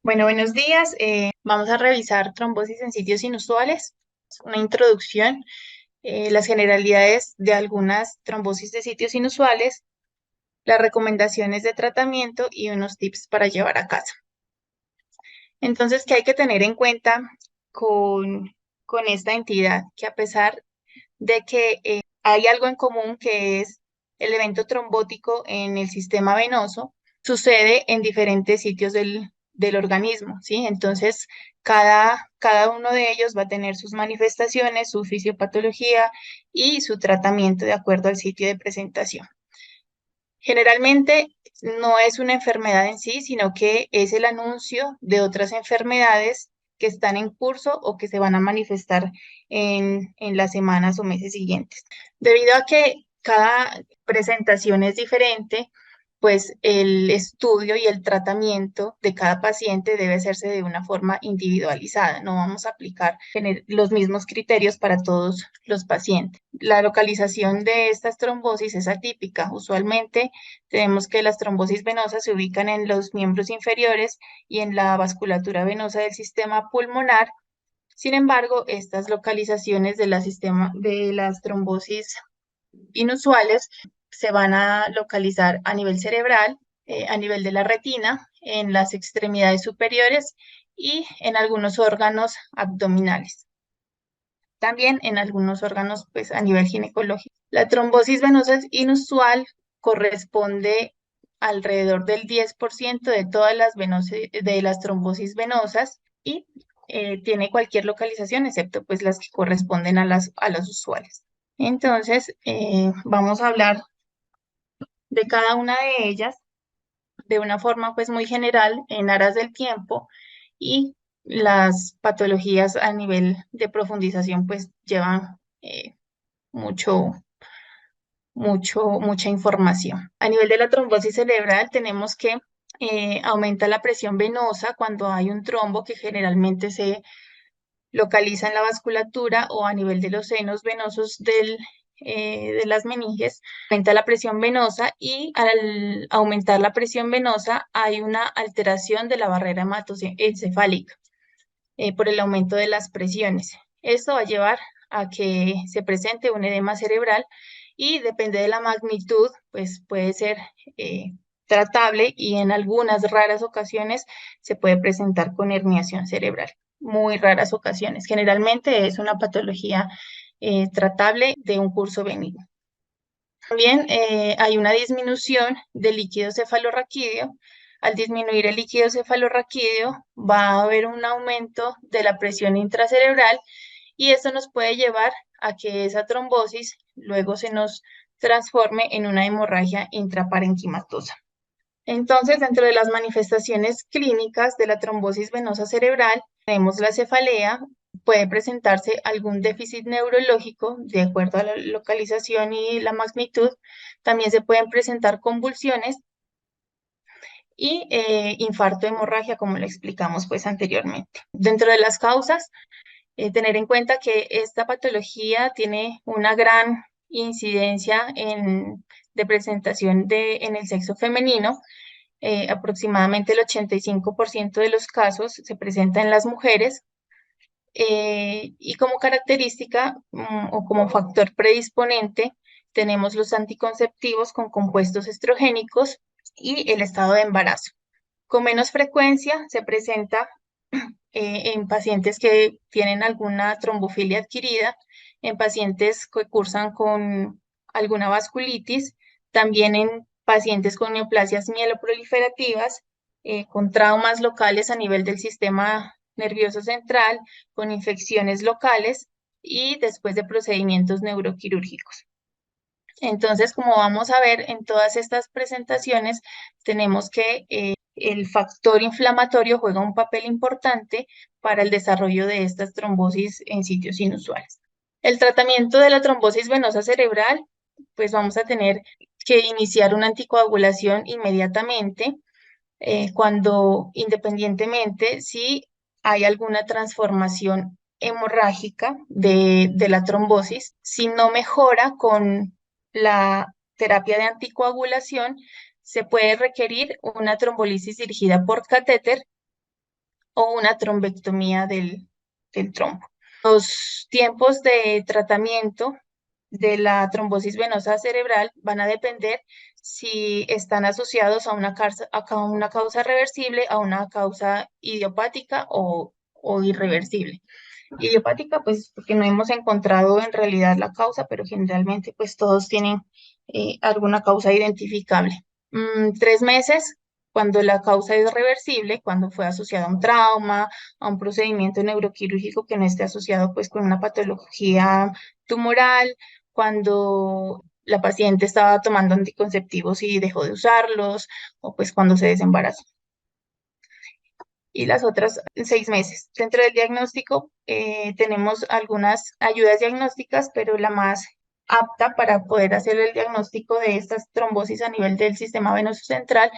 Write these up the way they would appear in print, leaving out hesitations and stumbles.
Bueno, buenos días. Vamos a revisar trombosis en sitios inusuales, una introducción, las generalidades de algunas trombosis de sitios inusuales, las recomendaciones de tratamiento y unos tips para llevar a casa. Entonces, ¿qué hay que tener en cuenta con esta entidad? Que a pesar de que hay algo en común que es el evento trombótico en el sistema venoso, sucede en diferentes sitios del organismo, ¿sí? Entonces, cada uno de ellos va a tener sus manifestaciones, su fisiopatología y su tratamiento de acuerdo al sitio de presentación. Generalmente no es una enfermedad en sí, sino que es el anuncio de otras enfermedades que están en curso o que se van a manifestar en las semanas o meses siguientes. Debido a que cada presentación es diferente, pues el estudio y el tratamiento de cada paciente debe hacerse de una forma individualizada. No vamos a aplicar los mismos criterios para todos los pacientes. La localización de estas trombosis es atípica. Usualmente tenemos que las trombosis venosas se ubican en los miembros inferiores y en la vasculatura venosa del sistema pulmonar. Sin embargo, estas localizaciones de las trombosis inusuales se van a localizar a nivel cerebral, a nivel de la retina, en las extremidades superiores y en algunos órganos abdominales. También en algunos órganos, pues a nivel ginecológico. La trombosis venosa inusual corresponde alrededor del 10% de todas de las trombosis venosas y tiene cualquier localización excepto pues las que corresponden a las usuales. Entonces, vamos a hablar de cada una de ellas de una forma pues muy general en aras del tiempo y las patologías a nivel de profundización pues llevan mucho, mucha información. A nivel de la trombosis cerebral tenemos que aumenta la presión venosa cuando hay un trombo que generalmente se localiza en la vasculatura o a nivel de los senos venosos de las meninges, aumenta la presión venosa y al aumentar la presión venosa hay una alteración de la barrera hematoencefálica por el aumento de las presiones. Esto va a llevar a que se presente un edema cerebral y depende de la magnitud, pues puede ser tratable y en algunas raras ocasiones se puede presentar con herniación cerebral. Muy raras ocasiones. Generalmente es una patología tratable de un curso benigno. También hay una disminución del líquido cefalorraquídeo. Al disminuir el líquido cefalorraquídeo va a haber un aumento de la presión intracerebral y esto nos puede llevar a que esa trombosis luego se nos transforme en una hemorragia intraparenquimatosa. Entonces, dentro de las manifestaciones clínicas de la trombosis venosa cerebral, tenemos la cefalea, puede presentarse algún déficit neurológico de acuerdo a la localización y la magnitud. También se pueden presentar convulsiones y infarto hemorragia, como lo explicamos pues anteriormente. Dentro de las causas, tener en cuenta que esta patología tiene una gran incidencia de presentación en el sexo femenino. Aproximadamente el 85% de los casos se presenta en las mujeres y como característica o como factor predisponente tenemos los anticonceptivos con compuestos estrogénicos y el estado de embarazo. Con menos frecuencia se presenta en pacientes que tienen alguna trombofilia adquirida, en pacientes que cursan con alguna vasculitis, también en pacientes con neoplasias mieloproliferativas, con traumas locales a nivel del sistema nervioso central, con infecciones locales y después de procedimientos neuroquirúrgicos. Entonces, como vamos a ver en todas estas presentaciones, tenemos que el factor inflamatorio juega un papel importante para el desarrollo de estas trombosis en sitios inusuales. El tratamiento de la trombosis venosa cerebral, pues vamos a tener que iniciar una anticoagulación inmediatamente cuando independientemente si hay alguna transformación hemorrágica de la trombosis, si no mejora con la terapia de anticoagulación, se puede requerir una trombolisis dirigida por catéter o una trombectomía del trombo. Los tiempos de tratamiento de la trombosis venosa cerebral van a depender si están asociados a una causa reversible, a una causa idiopática o irreversible. Idiopática, pues porque no hemos encontrado en realidad la causa, pero generalmente pues todos tienen alguna causa identificable. 3 meses cuando la causa es reversible, cuando fue asociada a un trauma, a un procedimiento neuroquirúrgico que no esté asociado pues con una patología tumoral, cuando la paciente estaba tomando anticonceptivos y dejó de usarlos, o pues cuando se desembarazó. Y las otras 6 meses. Dentro del diagnóstico tenemos algunas ayudas diagnósticas, pero la más apta para poder hacer el diagnóstico de estas trombosis a nivel del sistema venoso central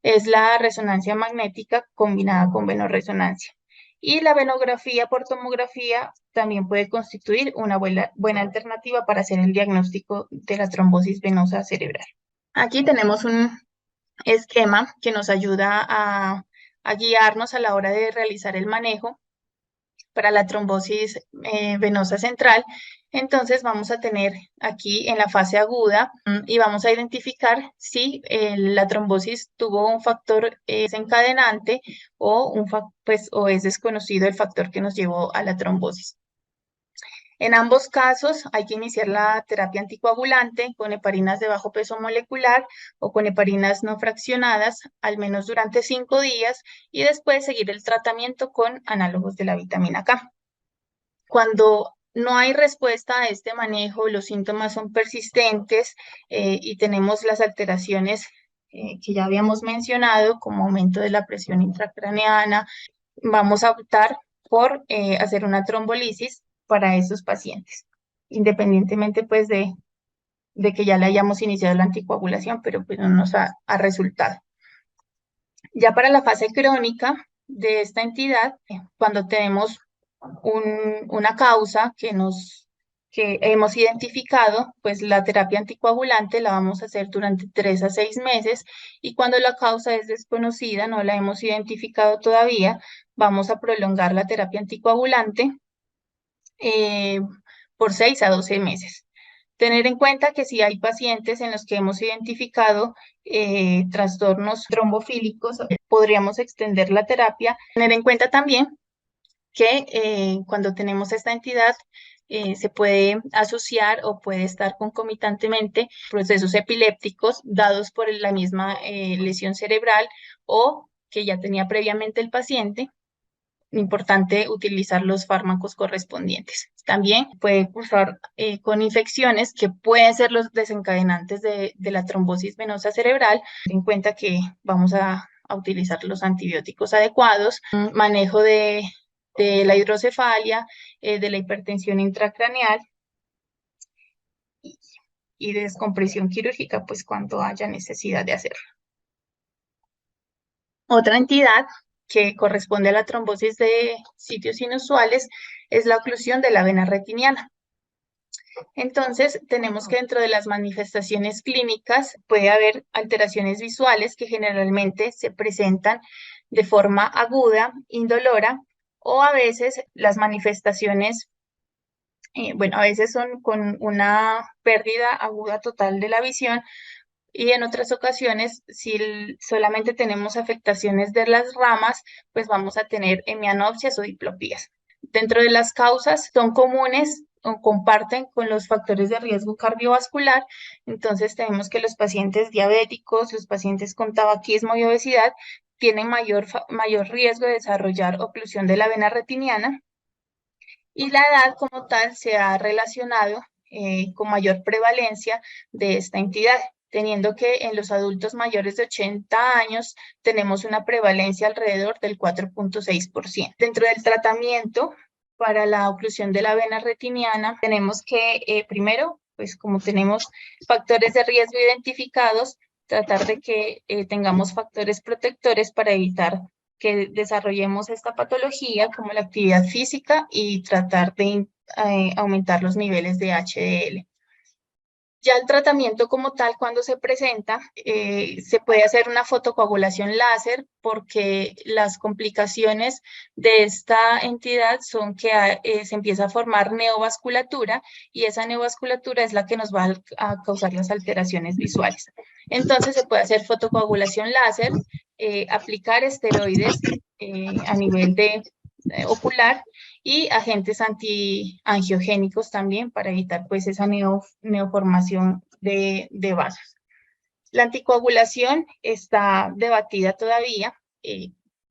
es la resonancia magnética combinada con venorresonancia. Y la venografía por tomografía también puede constituir una buena alternativa para hacer el diagnóstico de la trombosis venosa cerebral. Aquí tenemos un esquema que nos ayuda a guiarnos a la hora de realizar el manejo para la trombosis venosa central. Entonces vamos a tener aquí en la fase aguda y vamos a identificar si la trombosis tuvo un factor desencadenante o es desconocido el factor que nos llevó a la trombosis. En ambos casos hay que iniciar la terapia anticoagulante con heparinas de bajo peso molecular o con heparinas no fraccionadas, al menos durante 5 días, y después seguir el tratamiento con análogos de la vitamina K. Cuando no hay respuesta a este manejo, los síntomas son persistentes y tenemos las alteraciones que ya habíamos mencionado, como aumento de la presión intracraneana, vamos a optar por hacer una trombolisis para esos pacientes, independientemente pues de que ya le hayamos iniciado la anticoagulación, pero pues no nos ha resultado. Ya para la fase crónica de esta entidad, cuando tenemos una causa que hemos identificado, pues la terapia anticoagulante la vamos a hacer durante 3 a 6 meses y cuando la causa es desconocida, no la hemos identificado todavía, vamos a prolongar la terapia anticoagulante por 6 a 12 meses. Tener en cuenta que si hay pacientes en los que hemos identificado trastornos trombofílicos, podríamos extender la terapia. Tener en cuenta también que cuando tenemos esta entidad se puede asociar o puede estar concomitantemente procesos epilépticos dados por la misma lesión cerebral o que ya tenía previamente el paciente. Importante utilizar los fármacos correspondientes. También puede cursar con infecciones que pueden ser los desencadenantes de la trombosis venosa cerebral. Ten en cuenta que vamos a utilizar los antibióticos adecuados, manejo de la hidrocefalia, de la hipertensión intracraneal y descompresión quirúrgica, pues cuando haya necesidad de hacerlo. Otra entidad que corresponde a la trombosis de sitios inusuales es la oclusión de la vena retiniana. Entonces, tenemos que dentro de las manifestaciones clínicas puede haber alteraciones visuales que generalmente se presentan de forma aguda, indolora, o a veces las manifestaciones, a veces son con una pérdida aguda total de la visión, y en otras ocasiones, si solamente tenemos afectaciones de las ramas, pues vamos a tener hemianopsias o diplopías. Dentro de las causas son comunes o comparten con los factores de riesgo cardiovascular. Entonces tenemos que los pacientes diabéticos, los pacientes con tabaquismo y obesidad tienen mayor riesgo de desarrollar oclusión de la vena retiniana. Y la edad como tal se ha relacionado con mayor prevalencia de esta entidad, teniendo que en los adultos mayores de 80 años tenemos una prevalencia alrededor del 4.6%. Dentro del tratamiento para la oclusión de la vena retiniana, tenemos que primero, pues como tenemos factores de riesgo identificados, tratar de que tengamos factores protectores para evitar que desarrollemos esta patología, como la actividad física y tratar de aumentar los niveles de HDL. Ya el tratamiento como tal, cuando se presenta, se puede hacer una fotocoagulación láser porque las complicaciones de esta entidad son que se empieza a formar neovasculatura y esa neovasculatura es la que nos va a causar las alteraciones visuales. Entonces se puede hacer fotocoagulación láser, aplicar esteroides a nivel de ocular y agentes antiangiogénicos también para evitar pues esa neoformación de vasos. La anticoagulación está debatida todavía.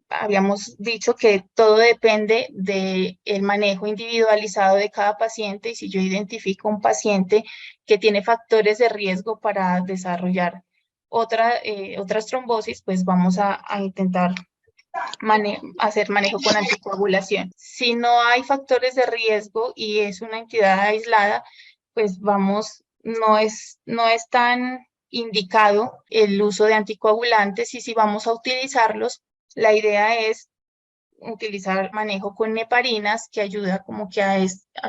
Habíamos dicho que todo depende del manejo individualizado de cada paciente y si yo identifico un paciente que tiene factores de riesgo para desarrollar otras trombosis, pues vamos a intentar hacer manejo con anticoagulación. Si no hay factores de riesgo y es una entidad aislada, pues no es tan indicado el uso de anticoagulantes y si vamos a utilizarlos, la idea es utilizar manejo con neparinas que ayuda como que a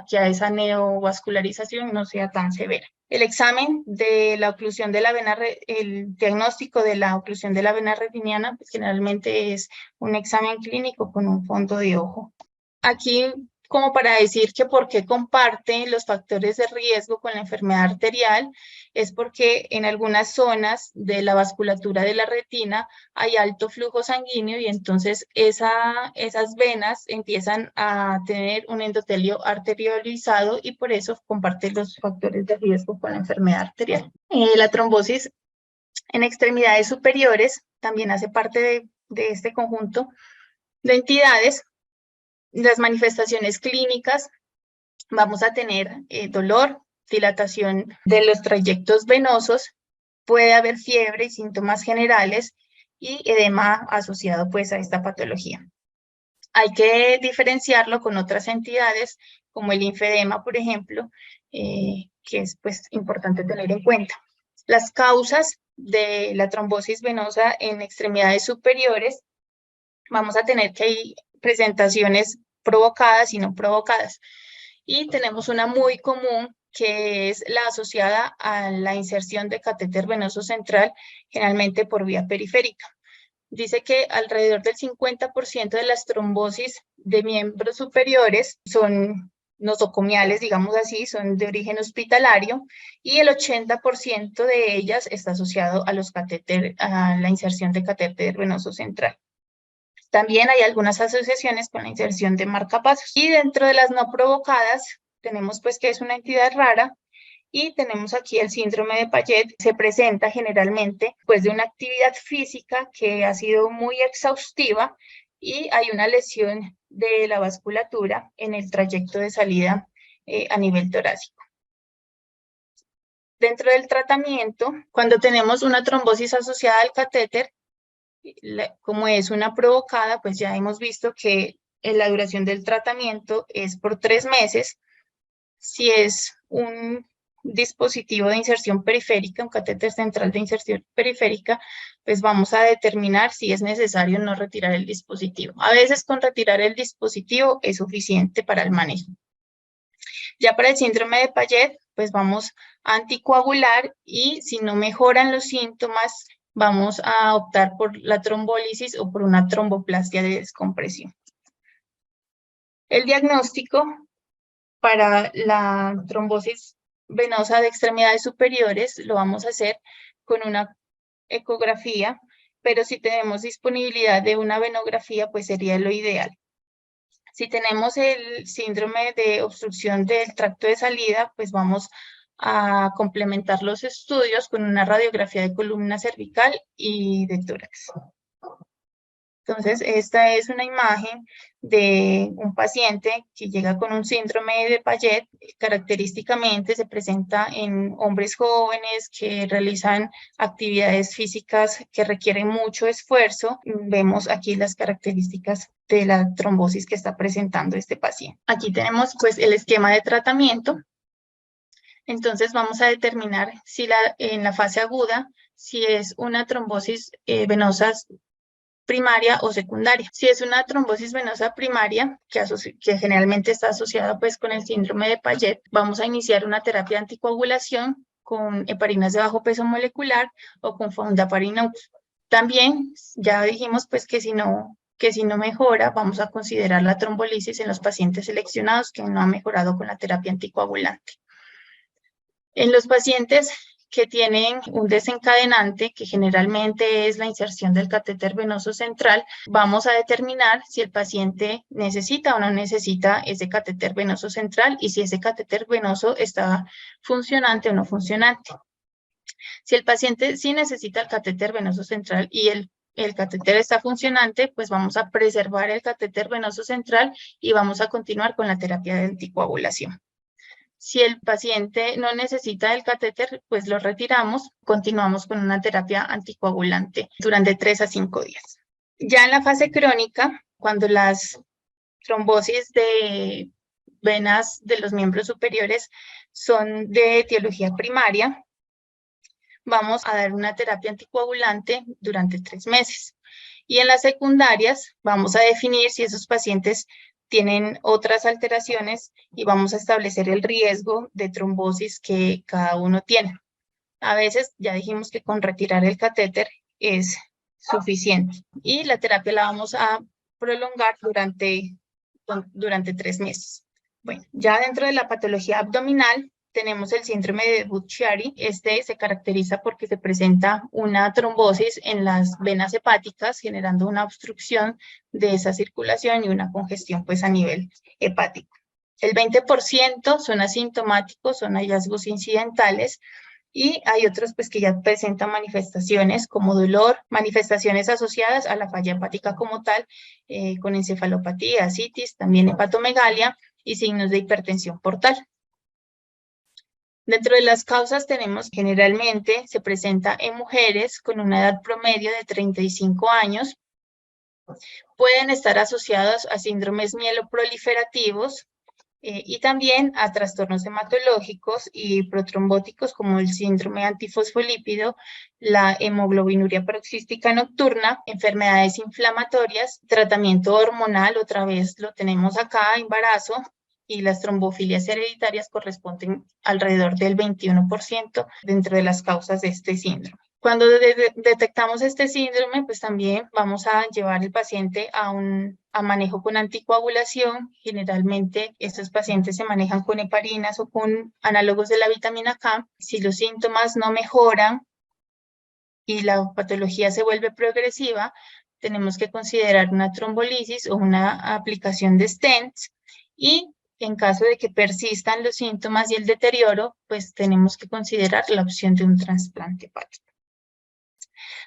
que a esa neovascularización no sea tan severa. El examen de la oclusión de la vena, el diagnóstico de la oclusión de la vena retiniana, pues generalmente es un examen clínico con un fondo de ojo. Aquí, como para decir que por qué comparten los factores de riesgo con la enfermedad arterial, es porque en algunas zonas de la vasculatura de la retina hay alto flujo sanguíneo y entonces esas venas empiezan a tener un endotelio arteriolizado y por eso comparten los factores de riesgo con la enfermedad arterial. La trombosis en extremidades superiores también hace parte de este conjunto de entidades. Las manifestaciones clínicas, vamos a tener dolor, dilatación de los trayectos venosos, puede haber fiebre y síntomas generales y edema asociado pues a esta patología. Hay que diferenciarlo con otras entidades como el linfedema, por ejemplo, que es pues importante tener en cuenta. Las causas de la trombosis venosa en extremidades superiores, vamos a tener que hay presentaciones provocadas y no provocadas. Y tenemos una muy común que es la asociada a la inserción de catéter venoso central, generalmente por vía periférica. Dice que alrededor del 50% de las trombosis de miembros superiores son nosocomiales, digamos así, son de origen hospitalario y el 80% de ellas está asociado a a la inserción de catéter venoso central. También hay algunas asociaciones con la inserción de marcapasos. Y dentro de las no provocadas, tenemos pues que es una entidad rara y tenemos aquí el síndrome de Payet. Se presenta generalmente pues de una actividad física que ha sido muy exhaustiva y hay una lesión de la vasculatura en el trayecto de salida a nivel torácico. Dentro del tratamiento, cuando tenemos una trombosis asociada al catéter, como es una provocada, pues ya hemos visto que la duración del tratamiento es por 3 meses. Si es un dispositivo de inserción periférica, un catéter central de inserción periférica, pues vamos a determinar si es necesario o no retirar el dispositivo. A veces con retirar el dispositivo es suficiente para el manejo. Ya para el síndrome de Payet, pues vamos a anticoagular y si no mejoran los síntomas, vamos a optar por la trombólisis o por una tromboplastia de descompresión. El diagnóstico para la trombosis venosa de extremidades superiores lo vamos a hacer con una ecografía, pero si tenemos disponibilidad de una venografía, pues sería lo ideal. Si tenemos el síndrome de obstrucción del tracto de salida, pues vamos a complementar los estudios con una radiografía de columna cervical y de tórax. Entonces, esta es una imagen de un paciente que llega con un síndrome de Payet. Característicamente se presenta en hombres jóvenes que realizan actividades físicas que requieren mucho esfuerzo. Vemos aquí las características de la trombosis que está presentando este paciente. Aquí tenemos pues el esquema de tratamiento. Entonces vamos a determinar si en la fase aguda, si es una trombosis venosa primaria o secundaria. Si es una trombosis venosa primaria, que generalmente está asociada pues con el síndrome de Payet, vamos a iniciar una terapia de anticoagulación con heparinas de bajo peso molecular o con fondaparinux. También ya dijimos pues que si no mejora, vamos a considerar la trombolisis en los pacientes seleccionados que no han mejorado con la terapia anticoagulante. En los pacientes que tienen un desencadenante, que generalmente es la inserción del catéter venoso central, vamos a determinar si el paciente necesita o no necesita ese catéter venoso central y si ese catéter venoso está funcionante o no funcionante. Si el paciente sí necesita el catéter venoso central y el catéter está funcionante, pues vamos a preservar el catéter venoso central y vamos a continuar con la terapia de anticoagulación. Si el paciente no necesita el catéter, pues lo retiramos, continuamos con una terapia anticoagulante durante 3 a 5 días. Ya en la fase crónica, cuando las trombosis de venas de los miembros superiores son de etiología primaria, vamos a dar una terapia anticoagulante durante 3 meses. Y en las secundarias vamos a definir si esos pacientes tienen otras alteraciones y vamos a establecer el riesgo de trombosis que cada uno tiene. A veces ya dijimos que con retirar el catéter es suficiente y la terapia la vamos a prolongar durante 3 meses. Bueno, ya dentro de la patología abdominal tenemos el síndrome de Budd-Chiari. Este se caracteriza porque se presenta una trombosis en las venas hepáticas, generando una obstrucción de esa circulación y una congestión pues a nivel hepático. El 20% son asintomáticos, son hallazgos incidentales, y hay otros pues que ya presentan manifestaciones como dolor, manifestaciones asociadas a la falla hepática como tal, con encefalopatía, ascitis, también hepatomegalia y signos de hipertensión portal. Dentro de las causas tenemos generalmente se presenta en mujeres con una edad promedio de 35 años. Pueden estar asociados a síndromes mieloproliferativos y también a trastornos hematológicos y protrombóticos como el síndrome antifosfolípido, la hemoglobinuria paroxística nocturna, enfermedades inflamatorias, tratamiento hormonal, otra vez lo tenemos acá, embarazo, y las trombofilias hereditarias corresponden alrededor del 21% dentro de las causas de este síndrome. Cuando detectamos este síndrome, pues también vamos a llevar al paciente a manejo con anticoagulación. Generalmente estos pacientes se manejan con heparinas o con análogos de la vitamina K. Si los síntomas no mejoran y la patología se vuelve progresiva, tenemos que considerar una trombolisis o una aplicación de stents, y en caso de que persistan los síntomas y el deterioro, pues tenemos que considerar la opción de un trasplante hepático.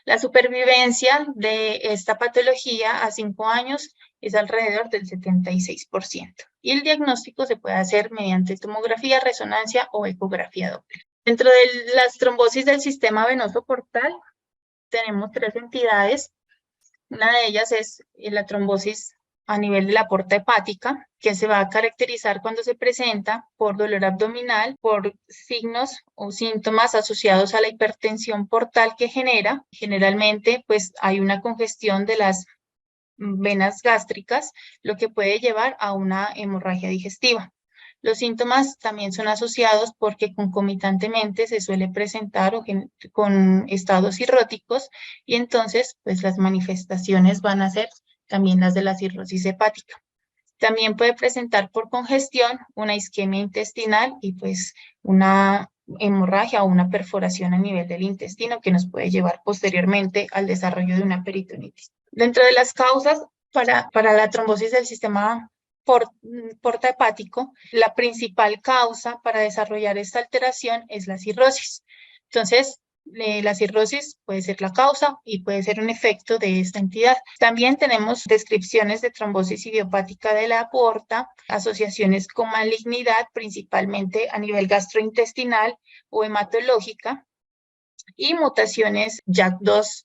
La supervivencia de esta patología a 5 años es alrededor del 76%. Y el diagnóstico se puede hacer mediante tomografía, resonancia o ecografía Doppler. Dentro de las trombosis del sistema venoso portal, tenemos 3 entidades. Una de ellas es la trombosis a nivel de la porta hepática, que se va a caracterizar cuando se presenta por dolor abdominal, por signos o síntomas asociados a la hipertensión portal que genera. Generalmente, pues hay una congestión de las venas gástricas, lo que puede llevar a una hemorragia digestiva. Los síntomas también son asociados porque concomitantemente se suele presentar con estados cirróticos, y entonces pues las manifestaciones van a ser también las de la cirrosis hepática. También puede presentar por congestión una isquemia intestinal y pues una hemorragia o una perforación a nivel del intestino que nos puede llevar posteriormente al desarrollo de una peritonitis. Dentro de las causas para la trombosis del sistema porta hepático, la principal causa para desarrollar esta alteración es la cirrosis. Entonces, la cirrosis puede ser la causa y puede ser un efecto de esta entidad. También tenemos descripciones de trombosis idiopática de la aorta, asociaciones con malignidad, principalmente a nivel gastrointestinal o hematológica, y mutaciones JAK2,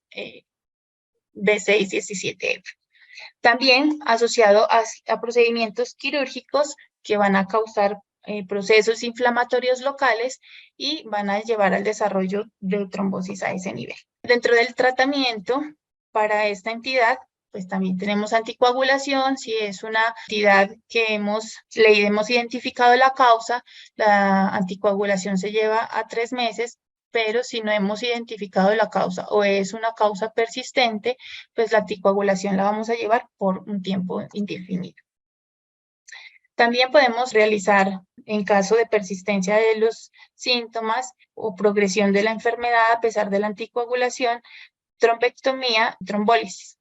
B6, 17F. También asociado a procedimientos quirúrgicos que van a causar procesos inflamatorios locales y van a llevar al desarrollo de trombosis a ese nivel. Dentro del tratamiento para esta entidad pues también tenemos anticoagulación. Si es una entidad que le hemos identificado la causa, la anticoagulación se lleva a 3 meses, pero si no hemos identificado la causa o es una causa persistente, pues la anticoagulación la vamos a llevar por un tiempo indefinido. También podemos realizar, en caso de persistencia de los síntomas o progresión de la enfermedad a pesar de la anticoagulación, trombectomía, trombólisis.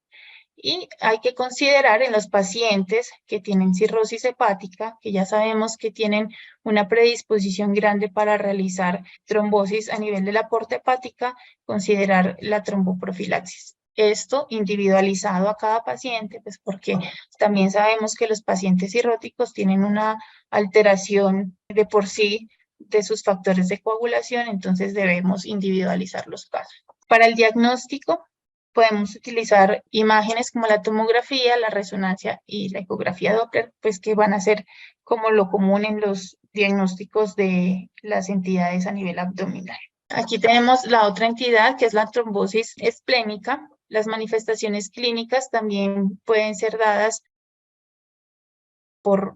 Y hay que considerar en los pacientes que tienen cirrosis hepática, que ya sabemos que tienen una predisposición grande para realizar trombosis a nivel de la porta hepática, considerar la tromboprofilaxis. Esto individualizado a cada paciente, pues porque también sabemos que los pacientes cirróticos tienen una alteración de por sí de sus factores de coagulación, entonces debemos individualizar los casos. Para el diagnóstico, podemos utilizar imágenes como la tomografía, la resonancia y la ecografía Doppler, pues que van a ser como lo común en los diagnósticos de las entidades a nivel abdominal. Aquí tenemos la otra entidad, que es la trombosis esplénica. Las manifestaciones clínicas también pueden ser dadas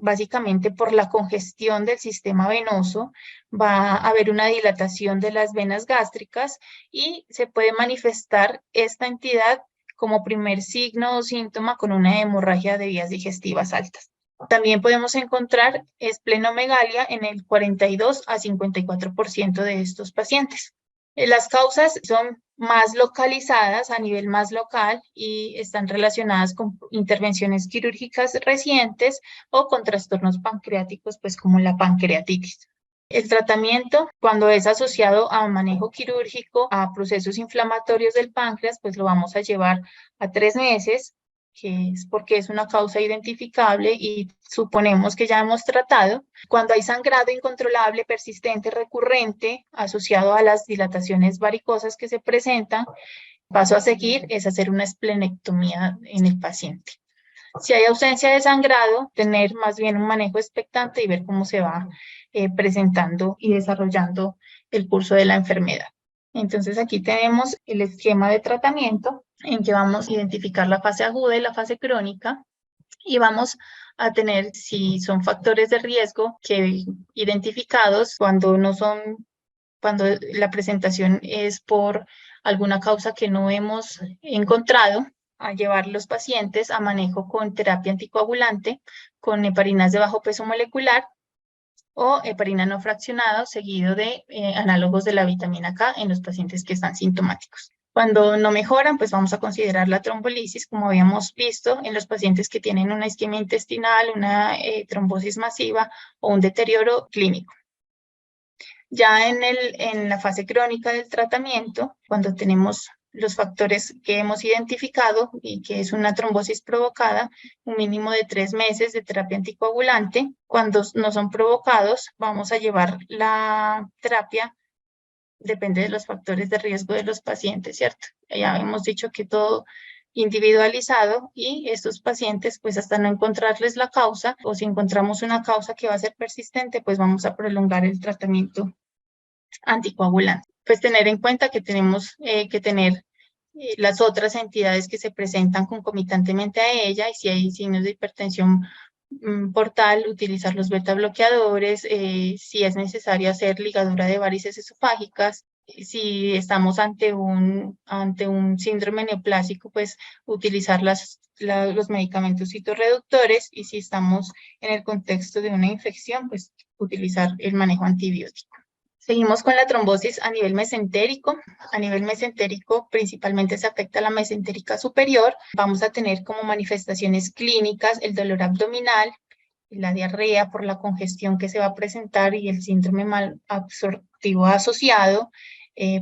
básicamente por la congestión del sistema venoso. Va a haber una dilatación de las venas gástricas y se puede manifestar esta entidad como primer signo o síntoma con una hemorragia de vías digestivas altas. También podemos encontrar esplenomegalia en el 42 a 54% de estos pacientes. Las causas son más localizadas a nivel más local y están relacionadas con intervenciones quirúrgicas recientes o con trastornos pancreáticos, pues como la pancreatitis. El tratamiento, cuando es asociado a manejo quirúrgico, a procesos inflamatorios del páncreas, pues lo vamos a llevar a 3 meses, que es porque es una causa identificable y suponemos que ya hemos tratado. Cuando hay sangrado incontrolable, persistente, recurrente, asociado a las dilataciones varicosas que se presentan, paso a seguir es hacer una esplenectomía en el paciente. Si hay ausencia de sangrado, tener más bien un manejo expectante y ver cómo se va presentando y desarrollando el curso de la enfermedad. Entonces aquí tenemos el esquema de tratamiento en que vamos a identificar la fase aguda y la fase crónica y vamos a tener, si son factores de riesgo que identificados cuando la presentación es por alguna causa que no hemos encontrado, a llevar los pacientes a manejo con terapia anticoagulante, con heparinas de bajo peso molecular o heparina no fraccionada, seguido de análogos de la vitamina K en los pacientes que están sintomáticos. Cuando no mejoran, pues vamos a considerar la trombolisis, como habíamos visto en los pacientes que tienen una isquemia intestinal, una trombosis masiva o un deterioro clínico. Ya en la fase crónica del tratamiento, cuando tenemos los factores que hemos identificado y que es una trombosis provocada, un mínimo de 3 meses de terapia anticoagulante. Cuando no son provocados, vamos a llevar la terapia, depende de los factores de riesgo de los pacientes, ¿cierto? Ya hemos dicho que todo individualizado y estos pacientes, pues hasta no encontrarles la causa o si encontramos una causa que va a ser persistente, pues vamos a prolongar el tratamiento anticoagulante. Pues tener en cuenta que tenemos que tener las otras entidades que se presentan concomitantemente a ella y si hay signos de hipertensión portal, utilizar los beta bloqueadores, si es necesario hacer ligadura de varices esofágicas, si estamos ante un síndrome neoplásico, pues utilizar los medicamentos citorreductores y si estamos en el contexto de una infección, pues utilizar el manejo antibiótico. Seguimos con la trombosis a nivel mesentérico. A nivel mesentérico principalmente se afecta a la mesentérica superior. Vamos a tener como manifestaciones clínicas el dolor abdominal, la diarrea por la congestión que se va a presentar y el síndrome malabsortivo asociado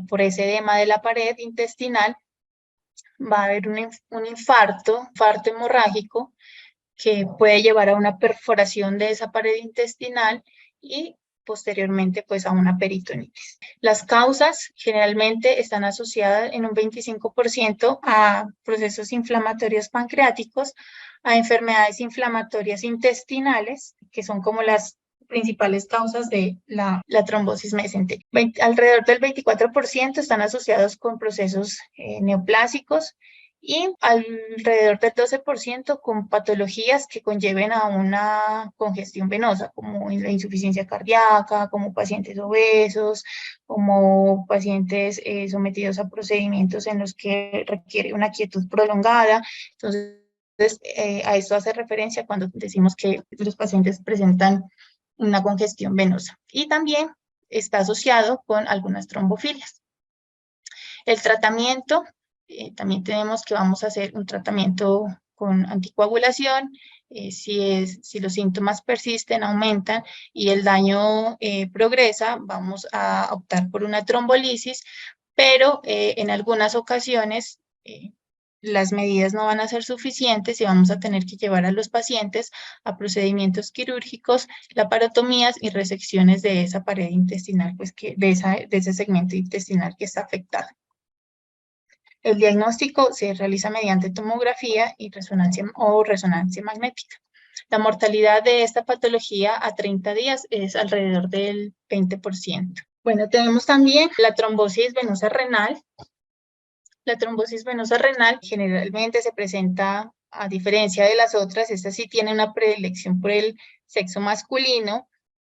por ese edema de la pared intestinal. Va a haber un infarto hemorrágico que puede llevar a una perforación de esa pared intestinal y posteriormente pues a una peritonitis. Las causas generalmente están asociadas en un 25% a procesos inflamatorios pancreáticos, a enfermedades inflamatorias intestinales, que son como las principales causas de la trombosis mesentérica. Alrededor del 24% están asociados con procesos neoplásicos y alrededor del 12% con patologías que conlleven a una congestión venosa, como la insuficiencia cardíaca, como pacientes obesos, como pacientes sometidos a procedimientos en los que requiere una quietud prolongada. Entonces, a esto hace referencia cuando decimos que los pacientes presentan una congestión venosa. Y también está asociado con algunas trombofilias. El tratamiento, también tenemos que vamos a hacer un tratamiento con anticoagulación. Si los síntomas persisten, aumentan y el daño progresa, vamos a optar por una trombolisis, pero en algunas ocasiones las medidas no van a ser suficientes y vamos a tener que llevar a los pacientes a procedimientos quirúrgicos, laparotomías y resecciones de esa pared intestinal, pues de ese segmento intestinal que está afectado. El diagnóstico se realiza mediante tomografía y resonancia magnética. La mortalidad de esta patología a 30 días es alrededor del 20%. Bueno, tenemos también la trombosis venosa renal. La trombosis venosa renal generalmente se presenta, a diferencia de las otras, esta sí tiene una predilección por el sexo masculino,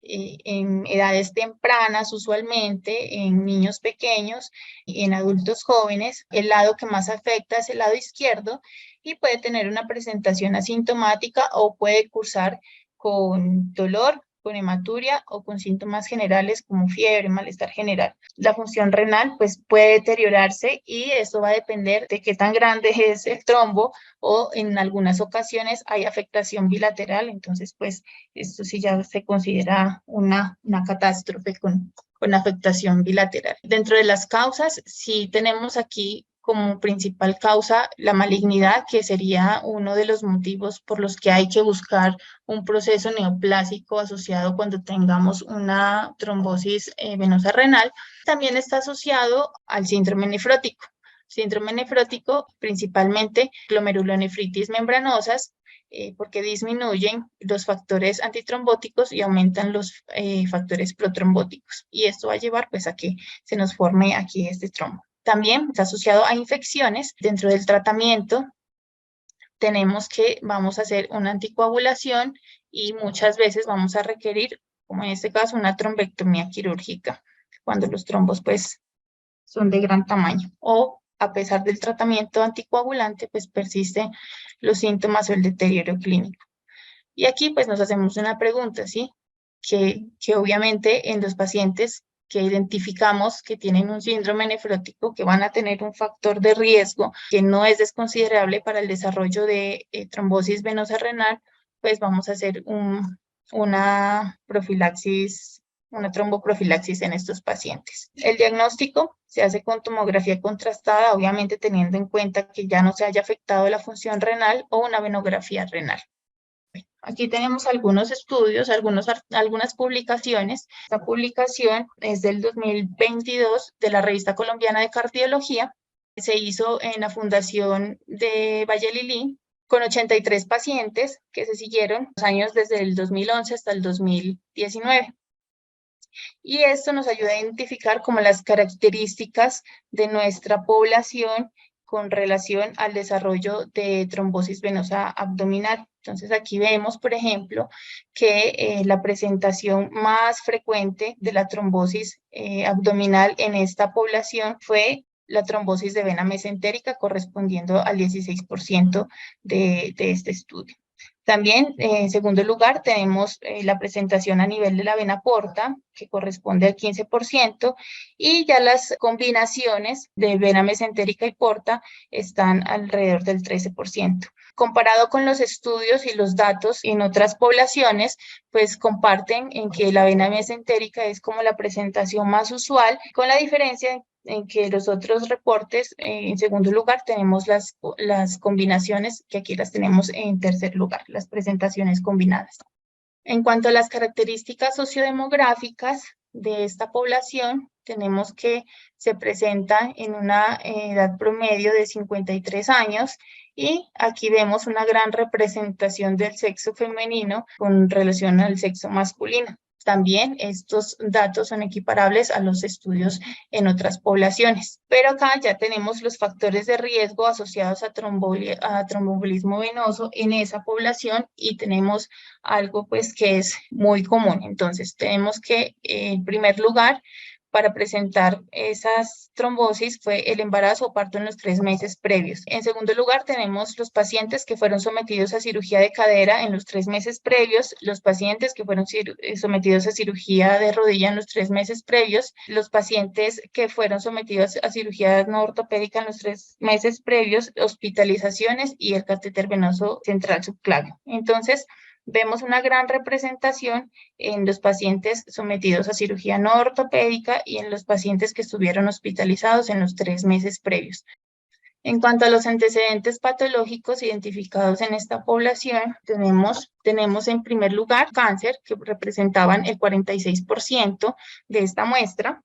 en edades tempranas usualmente, en niños pequeños y en adultos jóvenes. El lado que más afecta es el lado izquierdo y puede tener una presentación asintomática o puede cursar con dolor, con hematuria o con síntomas generales como fiebre, malestar general. La función renal pues puede deteriorarse y esto va a depender de qué tan grande es el trombo o en algunas ocasiones hay afectación bilateral, entonces pues esto sí ya se considera una catástrofe con afectación bilateral. Dentro de las causas, sí tenemos aquí como principal causa la malignidad, que sería uno de los motivos por los que hay que buscar un proceso neoplásico asociado cuando tengamos una trombosis venosa renal. También está asociado al síndrome nefrótico. Síndrome nefrótico, principalmente glomerulonefritis membranosas, porque disminuyen los factores antitrombóticos y aumentan los factores protrombóticos. Y esto va a llevar pues a que se nos forme aquí este trombo. También está asociado a infecciones. Dentro del tratamiento tenemos que vamos a hacer una anticoagulación y muchas veces vamos a requerir, como en este caso, una trombectomía quirúrgica, cuando los trombos pues son de gran tamaño. O a pesar del tratamiento anticoagulante, pues persisten los síntomas o el deterioro clínico. Y aquí pues nos hacemos una pregunta, ¿sí? Que obviamente en los pacientes que identificamos que tienen un síndrome nefrótico, que van a tener un factor de riesgo que no es desconsiderable para el desarrollo de trombosis venosa renal, pues vamos a hacer una profilaxis, una tromboprofilaxis en estos pacientes. El diagnóstico se hace con tomografía contrastada, obviamente teniendo en cuenta que ya no se haya afectado la función renal o una venografía renal. Aquí tenemos algunos estudios, algunas publicaciones. Esta publicación es del 2022 de la Revista Colombiana de Cardiología. Se hizo en la Fundación de Valle Lilí con 83 pacientes que se siguieron los años desde el 2011 hasta el 2019. Y esto nos ayuda a identificar como las características de nuestra población con relación al desarrollo de trombosis venosa abdominal. Entonces aquí vemos, por ejemplo, que la presentación más frecuente de la trombosis abdominal en esta población fue la trombosis de vena mesentérica, correspondiendo al 16% de este estudio. También, en segundo lugar, tenemos la presentación a nivel de la vena porta, que corresponde al 15%, y ya las combinaciones de vena mesentérica y porta están alrededor del 13%. Comparado con los estudios y los datos en otras poblaciones, pues comparten en que la vena mesentérica es como la presentación más usual, con la diferencia en que los otros reportes, en segundo lugar, tenemos las combinaciones, que aquí las tenemos en tercer lugar, las presentaciones combinadas. En cuanto a las características sociodemográficas de esta población, tenemos que se presenta en una edad promedio de 53 años y aquí vemos una gran representación del sexo femenino con relación al sexo masculino. también estos datos son equiparables a los estudios en otras poblaciones. Pero acá ya tenemos los factores de riesgo asociados a tromboembolismo venoso en esa población y tenemos algo pues que es muy común. Entonces tenemos que en primer lugar para presentar esas trombosis fue el embarazo o parto en los 3 meses previos. En segundo lugar, tenemos los pacientes que fueron sometidos a cirugía de cadera en los 3 meses previos, los pacientes que fueron sometidos a cirugía de rodilla en los 3 meses previos, los pacientes que fueron sometidos a cirugía no ortopédica en los 3 meses previos, hospitalizaciones y el catéter venoso central subclavio. Entonces, vemos una gran representación en los pacientes sometidos a cirugía no ortopédica y en los pacientes que estuvieron hospitalizados en los 3 meses previos. En cuanto a los antecedentes patológicos identificados en esta población, tenemos en primer lugar cáncer, que representaban el 46% de esta muestra,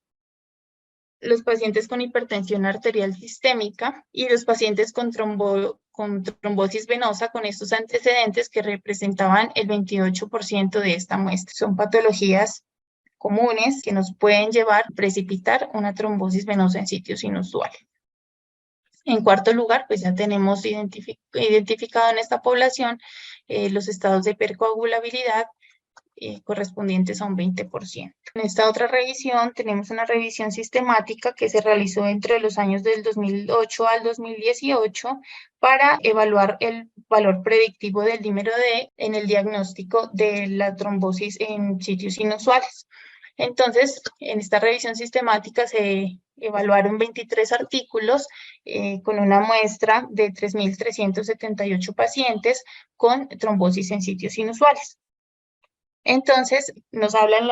los pacientes con hipertensión arterial sistémica y los pacientes con trombosis venosa con estos antecedentes que representaban el 28% de esta muestra. Son patologías comunes que nos pueden llevar a precipitar una trombosis venosa en sitios inusuales. En cuarto lugar, pues ya tenemos identificado en esta población los estados de hipercoagulabilidad correspondientes a un 20%. En esta otra revisión tenemos una revisión sistemática que se realizó entre los años del 2008 al 2018 para evaluar el valor predictivo del dímero D en el diagnóstico de la trombosis en sitios inusuales. Entonces, en esta revisión sistemática se evaluaron 23 artículos con una muestra de 3.378 pacientes con trombosis en sitios inusuales. Entonces, nos habla en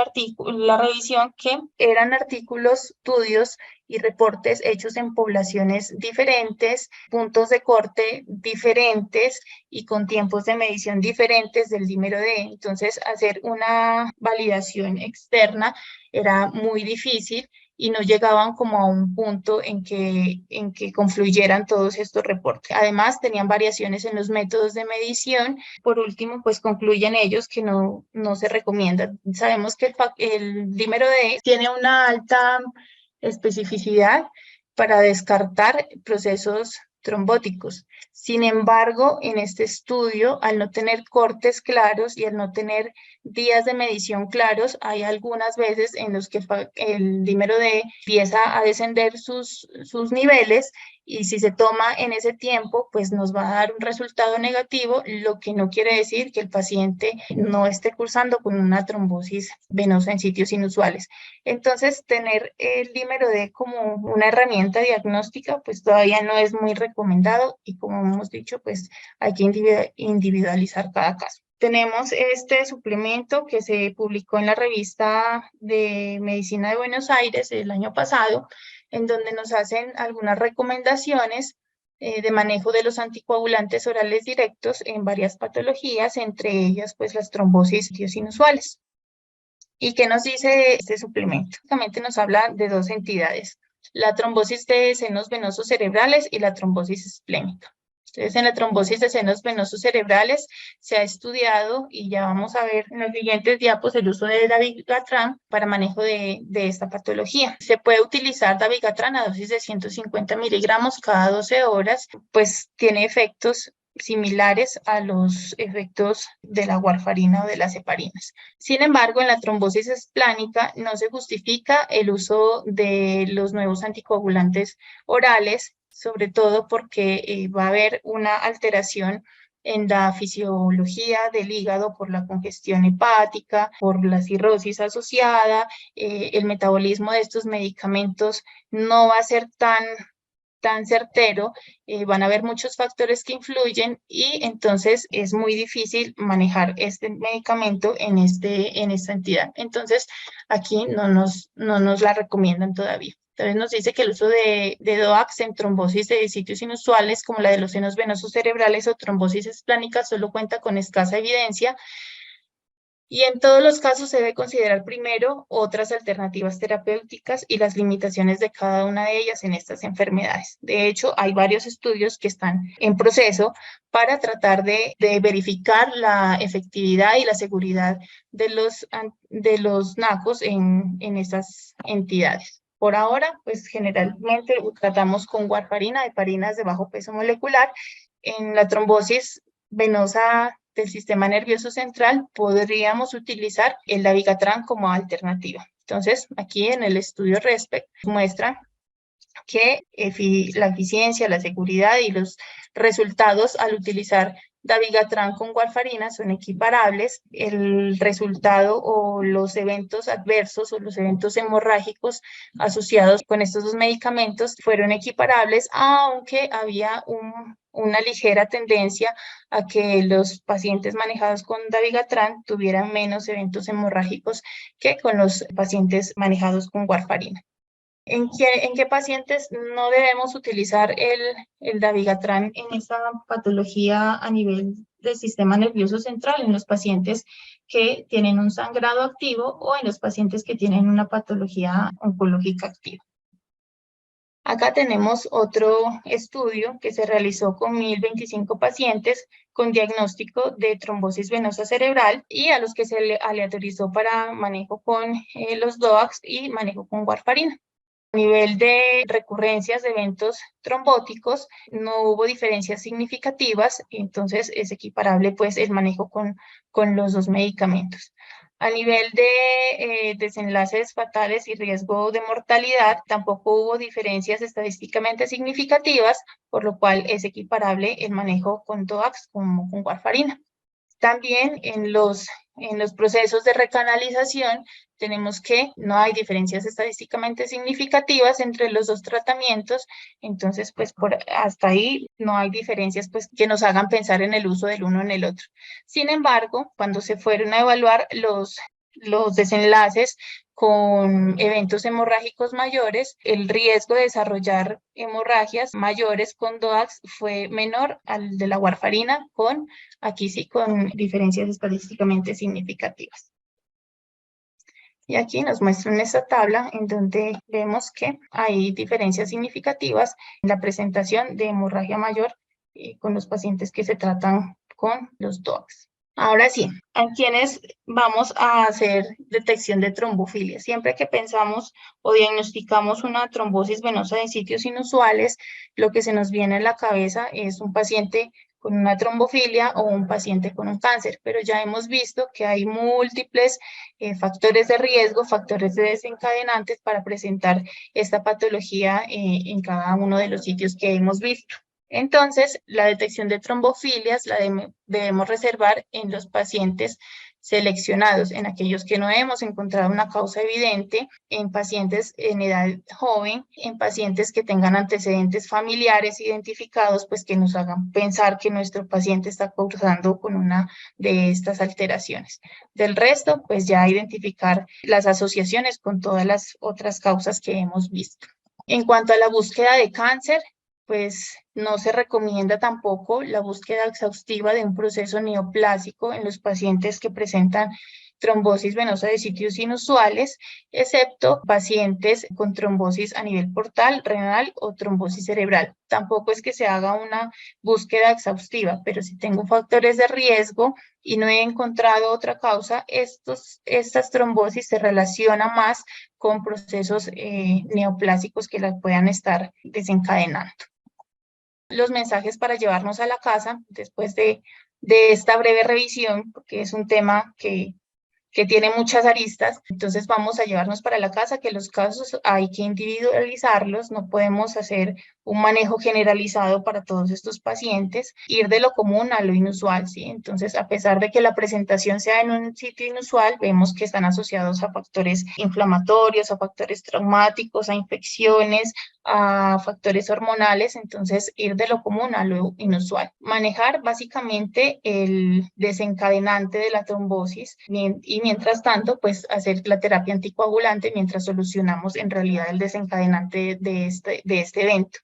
la revisión que eran artículos, estudios y reportes hechos en poblaciones diferentes, puntos de corte diferentes y con tiempos de medición diferentes del dímero D. Entonces, hacer una validación externa era muy difícil y no llegaban como a un punto en que confluyeran todos estos reportes. Además, tenían variaciones en los métodos de medición. Por último, pues concluyen ellos que no se recomienda. Sabemos que el dímero D tiene una alta especificidad para descartar procesos trombóticos. Sin embargo, en este estudio, al no tener cortes claros y al no tener días de medición claros, hay algunas veces en los que el dímero D empieza a descender sus niveles y si se toma en ese tiempo, pues nos va a dar un resultado negativo, lo que no quiere decir que el paciente no esté cursando con una trombosis venosa en sitios inusuales. Entonces, tener el dímero D como una herramienta diagnóstica, pues todavía no es muy recomendado y como hemos dicho, pues hay que individualizar cada caso. Tenemos este suplemento que se publicó en la revista de Medicina de Buenos Aires el año pasado, en donde nos hacen algunas recomendaciones de manejo de los anticoagulantes orales directos en varias patologías, entre ellas pues las trombosis inusuales. ¿Y qué nos dice este suplemento? Básicamente nos habla de dos entidades, la trombosis de senos venosos cerebrales y la trombosis esplénica. Entonces, en la trombosis de senos venosos cerebrales se ha estudiado y ya vamos a ver en los siguientes diapos el uso de dabigatran para manejo de esta patología. Se puede utilizar dabigatran a dosis de 150 miligramos cada 12 horas, pues tiene efectos similares a los efectos de la warfarina o de las heparinas. Sin embargo, en la trombosis esplánica no se justifica el uso de los nuevos anticoagulantes orales, sobre todo porque va a haber una alteración en la fisiología del hígado por la congestión hepática, por la cirrosis asociada, el metabolismo de estos medicamentos no va a ser tan certero, van a haber muchos factores que influyen y entonces es muy difícil manejar este medicamento en esta entidad. Entonces, aquí no nos la recomiendan todavía. Entonces nos dice que el uso de DOACs en trombosis de sitios inusuales como la de los senos venosos cerebrales o trombosis esplánica solo cuenta con escasa evidencia Y en todos los casos se debe considerar primero otras alternativas terapéuticas y las limitaciones de cada una de ellas en estas enfermedades. De hecho, hay varios estudios que están en proceso para tratar de verificar la efectividad y la seguridad de los NACOS en estas entidades. Por ahora, pues generalmente tratamos con warfarina, heparinas de bajo peso molecular. En la trombosis venosa del sistema nervioso central, podríamos utilizar el dabigatran como alternativa. Entonces, aquí en el estudio RESPECT muestra que la eficiencia, la seguridad y los resultados al utilizar dabigatran con warfarina son equiparables. El resultado o los eventos adversos o los eventos hemorrágicos asociados con estos dos medicamentos fueron equiparables, aunque había una ligera tendencia a que los pacientes manejados con dabigatran tuvieran menos eventos hemorrágicos que con los pacientes manejados con warfarina. ¿En qué pacientes no debemos utilizar el dabigatran en esta patología a nivel del sistema nervioso central? En los pacientes que tienen un sangrado activo o en los pacientes que tienen una patología oncológica activa. Acá tenemos otro estudio que se realizó con 1.025 pacientes con diagnóstico de trombosis venosa cerebral y a los que se le aleatorizó para manejo con los DOACs y manejo con warfarina. A nivel de recurrencias de eventos trombóticos, no hubo diferencias significativas, entonces es equiparable pues el manejo con los dos medicamentos. A nivel de desenlaces fatales y riesgo de mortalidad, tampoco hubo diferencias estadísticamente significativas, por lo cual es equiparable el manejo con DOACs como con warfarina. También en los procesos de recanalización tenemos que no hay diferencias estadísticamente significativas entre los dos tratamientos, entonces pues hasta ahí no hay diferencias pues que nos hagan pensar en el uso del uno en el otro. Sin embargo, cuando se fueron a evaluar los desenlaces con eventos hemorrágicos mayores, el riesgo de desarrollar hemorragias mayores con DOACs fue menor al de la warfarina, aquí sí, con diferencias estadísticamente significativas. Y aquí nos muestran esta tabla en donde vemos que hay diferencias significativas en la presentación de hemorragia mayor con los pacientes que se tratan con los DOACs. Ahora sí, ¿a quiénes vamos a hacer detección de trombofilia? Siempre que pensamos o diagnosticamos una trombosis venosa en sitios inusuales, lo que se nos viene a la cabeza es un paciente con una trombofilia o un paciente con un cáncer, pero ya hemos visto que hay múltiples factores de riesgo, factores de desencadenantes para presentar esta patología en cada uno de los sitios que hemos visto. Entonces, la detección de trombofilias la debemos reservar en los pacientes seleccionados, en aquellos que no hemos encontrado una causa evidente, en pacientes en edad joven, en pacientes que tengan antecedentes familiares identificados, pues que nos hagan pensar que nuestro paciente está cursando con una de estas alteraciones. Del resto, pues ya identificar las asociaciones con todas las otras causas que hemos visto. En cuanto a la búsqueda de cáncer, pues no se recomienda tampoco la búsqueda exhaustiva de un proceso neoplásico en los pacientes que presentan trombosis venosa de sitios inusuales, excepto pacientes con trombosis a nivel portal, renal o trombosis cerebral. Tampoco es que se haga una búsqueda exhaustiva, pero si tengo factores de riesgo y no he encontrado otra causa, estas trombosis se relacionan más con procesos neoplásicos que las puedan estar desencadenando. Los mensajes para llevarnos a la casa después de esta breve revisión, porque es un tema que tiene muchas aristas, entonces vamos a llevarnos para la casa que los casos hay que individualizarlos, no podemos hacer un manejo generalizado para todos estos pacientes, ir de lo común a lo inusual, ¿sí? Entonces, a pesar de que la presentación sea en un sitio inusual, vemos que están asociados a factores inflamatorios, a factores traumáticos, a infecciones, a factores hormonales, entonces ir de lo común a lo inusual. Manejar básicamente el desencadenante de la trombosis y mientras tanto, pues hacer la terapia anticoagulante mientras solucionamos en realidad el desencadenante de este evento.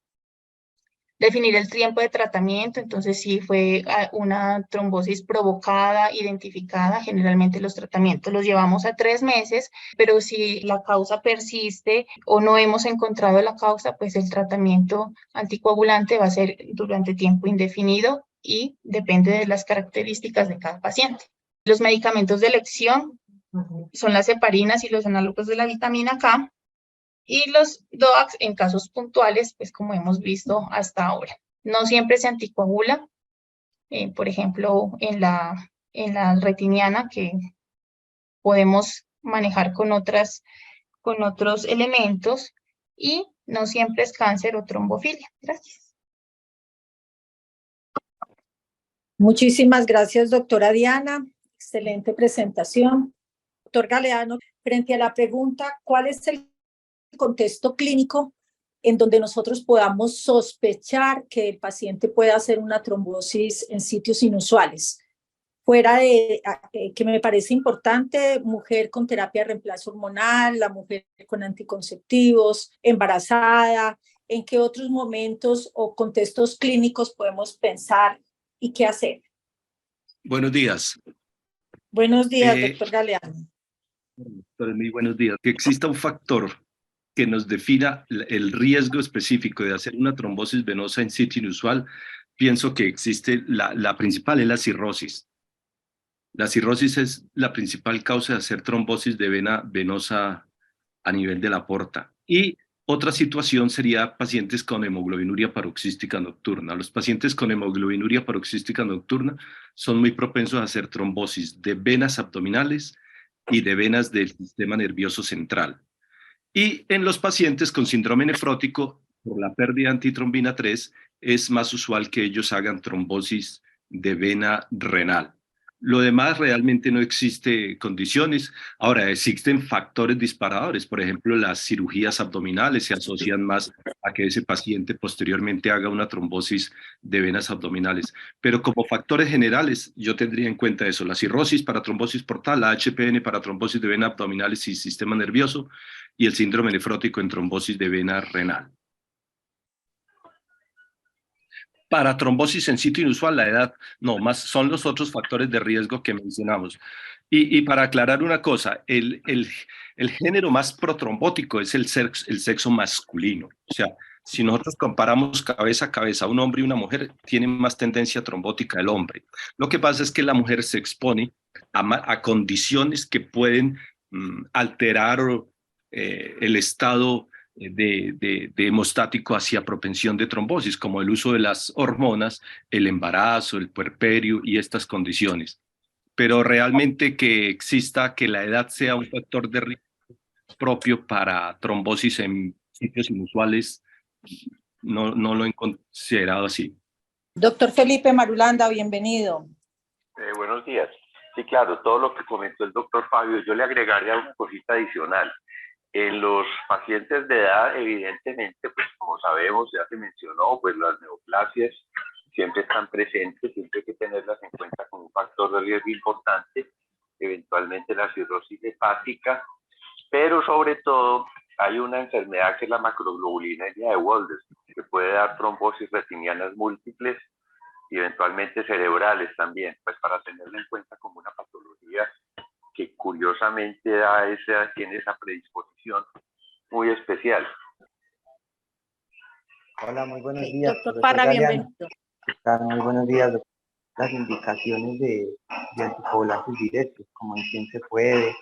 Definir el tiempo de tratamiento, entonces si fue una trombosis provocada, identificada, generalmente los tratamientos los llevamos a 3 meses, pero si la causa persiste o no hemos encontrado la causa, pues el tratamiento anticoagulante va a ser durante tiempo indefinido y depende de las características de cada paciente. Los medicamentos de elección son las heparinas y los análogos de la vitamina K, y los DOACs en casos puntuales, pues como hemos visto hasta ahora. No siempre se anticoagula, por ejemplo, en la retiniana, que podemos manejar con otros elementos, y no siempre es cáncer o trombofilia. Gracias. Muchísimas gracias, doctora Diana. Excelente presentación. Doctor Galeano, frente a la pregunta, ¿cuál es el contexto clínico en donde nosotros podamos sospechar que el paciente pueda hacer una trombosis en sitios inusuales? Fuera de, que me parece importante, mujer con terapia de reemplazo hormonal, la mujer con anticonceptivos, embarazada, ¿en qué otros momentos o contextos clínicos podemos pensar y qué hacer? Buenos días. Buenos días, doctor Galeano. Muy buenos días. Que exista un factor que nos defina el riesgo específico de hacer una trombosis venosa en sitio inusual, pienso que existe, la principal es la cirrosis. La cirrosis es la principal causa de hacer trombosis de vena venosa a nivel de la porta. Y otra situación sería pacientes con hemoglobinuria paroxística nocturna. Los pacientes con hemoglobinuria paroxística nocturna son muy propensos a hacer trombosis de venas abdominales y de venas del sistema nervioso central. Y en los pacientes con síndrome nefrótico, por la pérdida de antitrombina 3, es más usual que ellos hagan trombosis de vena renal. Lo demás realmente no existe condiciones. Ahora, existen factores disparadores. Por ejemplo, las cirugías abdominales se asocian más a que ese paciente posteriormente haga una trombosis de venas abdominales. Pero como factores generales, yo tendría en cuenta eso: la cirrosis para trombosis portal, la HPN para trombosis de venas abdominales y sistema nervioso, y el síndrome nefrótico en trombosis de vena renal. Para trombosis en sitio inusual, la edad, no, más son los otros factores de riesgo que mencionamos. Y para aclarar una cosa, el género más protrombótico es el sexo masculino. O sea, si nosotros comparamos cabeza a cabeza, un hombre y una mujer, tienen más tendencia trombótica el hombre. Lo que pasa es que la mujer se expone a condiciones que pueden alterar el estado de hemostático hacia propensión de trombosis, como el uso de las hormonas, el embarazo, el puerperio y estas condiciones. Pero realmente que exista, que la edad sea un factor de riesgo propio para trombosis en sitios inusuales, no lo he considerado así. Doctor Felipe Marulanda, bienvenido. Buenos días. Sí, claro, todo lo que comentó el doctor Fabio, yo le agregaría una cosita adicional. En los pacientes de edad, evidentemente, pues como sabemos, ya se mencionó, pues las neoplasias siempre están presentes, siempre hay que tenerlas en cuenta como un factor de riesgo importante, eventualmente la cirrosis hepática, pero sobre todo hay una enfermedad que es la macroglobulinemia de Waldenström, que puede dar trombosis retinianas múltiples y eventualmente cerebrales también, pues para tenerla en cuenta como una patología que curiosamente tiene esa predisposición muy especial. Hola, muy buenos días. Doctor Parra, bienvenido. Muy buenos días, doctor. Las indicaciones de anticoagulantes directos, como en quién se puede.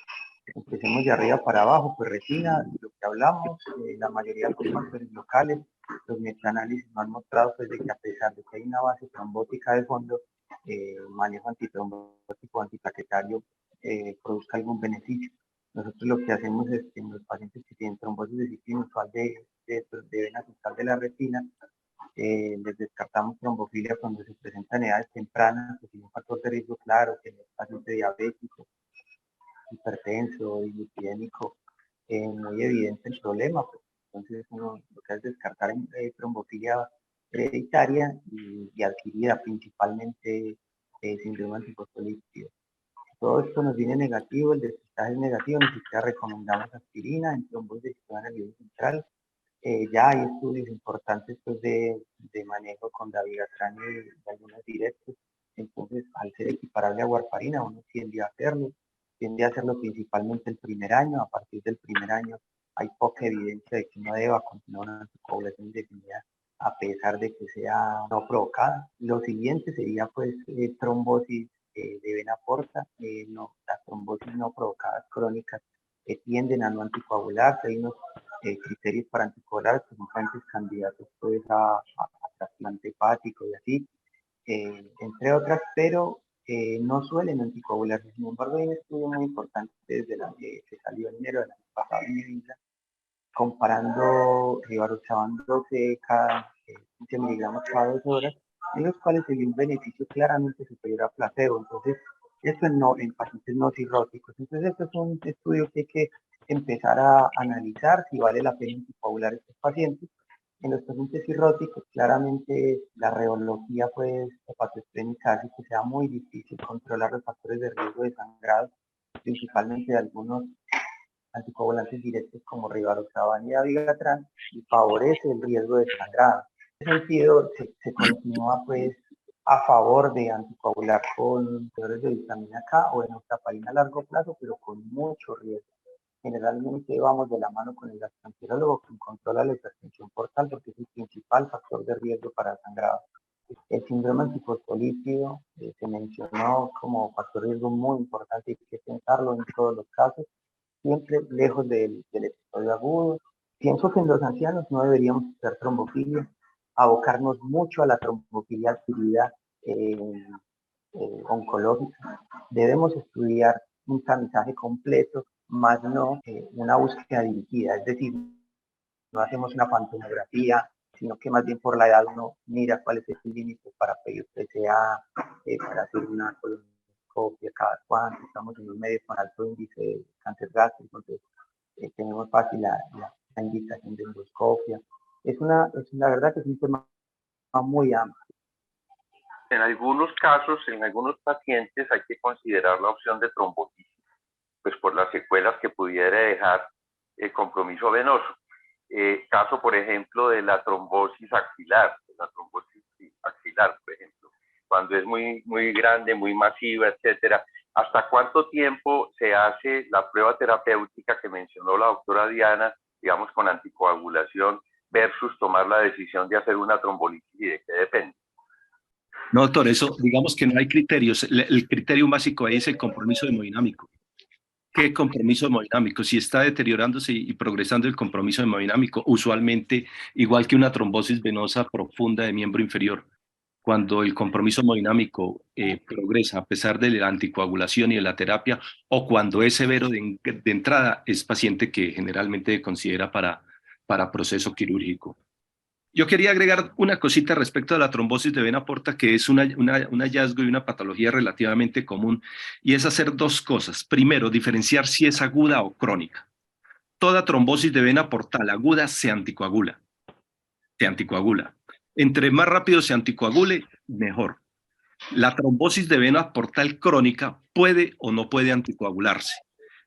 Empecemos de arriba para abajo, pues retina, lo que hablamos, la mayoría son factores locales. Los metaanálisis nos han mostrado pues, de que a pesar de que hay una base trombótica de fondo, manejo antitrombótico, antiplaquetario, produzca algún beneficio. Nosotros lo que hacemos es que en los pacientes que tienen trombosis de sitio inusual de vena central de la retina, les descartamos trombofilia cuando se presentan en edades tempranas, que tiene un factor de riesgo claro, que es paciente diabético, hipertenso y lipidémico, muy evidente el problema. Pues. Entonces uno lo que hace es descartar trombofilia hereditaria y adquirida, principalmente síndrome antifosfolípido. Todo esto nos viene negativo, el despistaje es negativo, ni siquiera recomendamos aspirina en trombosis del sistema nervioso central. Ya hay estudios importantes pues, de manejo con dabigatran y algunos directos. Entonces, al ser equiparable a warfarina, uno tiende a hacerlo principalmente el primer año. A partir del primer año hay poca evidencia de que no deba continuar una anticoagulación indefinida a pesar de que sea no provocada. Lo siguiente sería pues trombosis de vena porta. Las trombosis no provocadas crónicas tienden a no anticoagularse. Hay unos criterios para anticoagular que son candidatos pues a trasplante hepático y así, entre otras, pero no suelen anticoagularse. Sin embargo, hay un estudio muy importante desde que salió en enero del año pasado en mi vida, comparando rivaroxaban 12 cada 15 miligramos cada 2 horas, en los cuales se vio un beneficio claramente superior a placebo. Entonces, eso en pacientes no cirróticos. Entonces, esto es un estudio que hay que empezar a analizar si vale la pena anticoagular a estos pacientes. En los pacientes cirróticos, claramente la reología pues, hepatoesplénica hace que sea muy difícil controlar los factores de riesgo de sangrado, principalmente de algunos anticoagulantes directos como rivaroxaban y dabigatran, y favorece el riesgo de sangrado. En ese sentido, se continúa pues a favor de anticoagular con inhibidores de vitamina K o enoxaparina a largo plazo, pero con mucho riesgo. Generalmente vamos de la mano con el gastroenterólogo, quien controla la hipertensión portal porque es el principal factor de riesgo para sangrado. El síndrome antifosfolípido se mencionó como factor de riesgo muy importante, hay que pensarlo en todos los casos, siempre lejos del episodio agudo. Pienso que en los ancianos no deberíamos hacer trombofilia, abocarnos mucho a la trombofilia adquirida oncológica. Debemos estudiar un tamizaje completo, más no una búsqueda dirigida, es decir, no hacemos una pantomografía, sino que más bien por la edad uno mira cuál es el límite para pedir PSA, para hacer una colonoscopia cada cuánto. Estamos en un medio con alto índice de cáncer gástrico, entonces tenemos fácil la indicación de endoscopia. Es la verdad que es un tema muy amplio. En algunos casos, en algunos pacientes hay que considerar la opción de trombolisis, pues por las secuelas que pudiera dejar el compromiso venoso. Caso, por ejemplo, de la trombosis axilar, por ejemplo, cuando es muy grande, muy masiva, etcétera. ¿Hasta cuánto tiempo se hace la prueba terapéutica que mencionó la doctora Diana, digamos, con anticoagulación, versus tomar la decisión de hacer una trombolisis y de qué depende? No, doctor, eso, digamos que no hay criterios. El criterio básico ahí es el compromiso hemodinámico. ¿Qué compromiso hemodinámico? Si está deteriorándose y progresando el compromiso hemodinámico, usualmente, igual que una trombosis venosa profunda de miembro inferior, cuando el compromiso hemodinámico progresa a pesar de la anticoagulación y de la terapia, o cuando es severo de entrada, es paciente que generalmente considera para proceso quirúrgico. Yo quería agregar una cosita respecto a la trombosis de vena porta, que es un hallazgo y una patología relativamente común, y es hacer dos cosas. Primero, diferenciar si es aguda o crónica. Toda trombosis de vena portal aguda se anticoagula. Entre más rápido se anticoagule, mejor. La trombosis de vena portal crónica puede o no puede anticoagularse.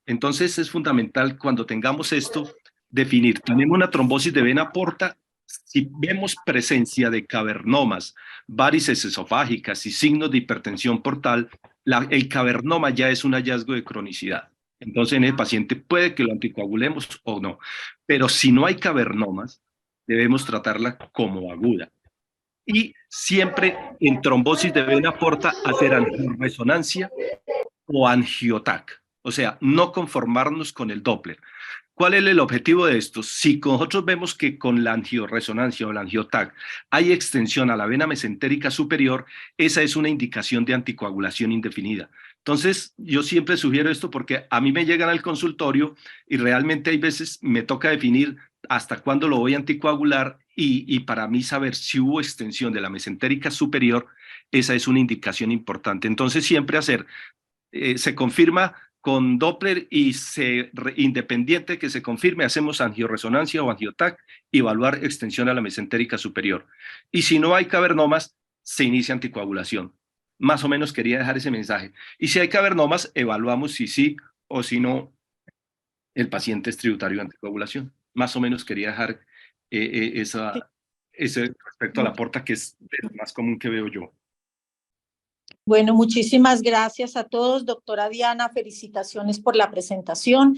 Entonces es fundamental cuando tengamos esto, definir. Tenemos una trombosis de vena porta. Si vemos presencia de cavernomas, varices esofágicas y signos de hipertensión portal, el cavernoma ya es un hallazgo de cronicidad. Entonces en el paciente puede que lo anticoagulemos o no. Pero si no hay cavernomas, debemos tratarla como aguda. Y siempre en trombosis de vena porta hacer angioresonancia o angiotac. O sea, no conformarnos con el Doppler. ¿Cuál es el objetivo de esto? Si nosotros vemos que con la angioresonancia o la angiotac hay extensión a la vena mesentérica superior, esa es una indicación de anticoagulación indefinida. Entonces, yo siempre sugiero esto porque a mí me llegan al consultorio y realmente hay veces me toca definir hasta cuándo lo voy a anticoagular y para mí saber si hubo extensión de la mesentérica superior, esa es una indicación importante. Entonces, siempre se confirma con Doppler y independiente que se confirme, hacemos angioresonancia o angiotac y evaluar extensión a la mesentérica superior. Y si no hay cavernomas, se inicia anticoagulación. Más o menos quería dejar ese mensaje. Y si hay cavernomas, evaluamos si sí o si no el paciente es tributario de anticoagulación. Más o menos quería dejar ese respecto a la porta, que es de lo más común que veo yo. Bueno, muchísimas gracias a todos. Doctora Diana, felicitaciones por la presentación.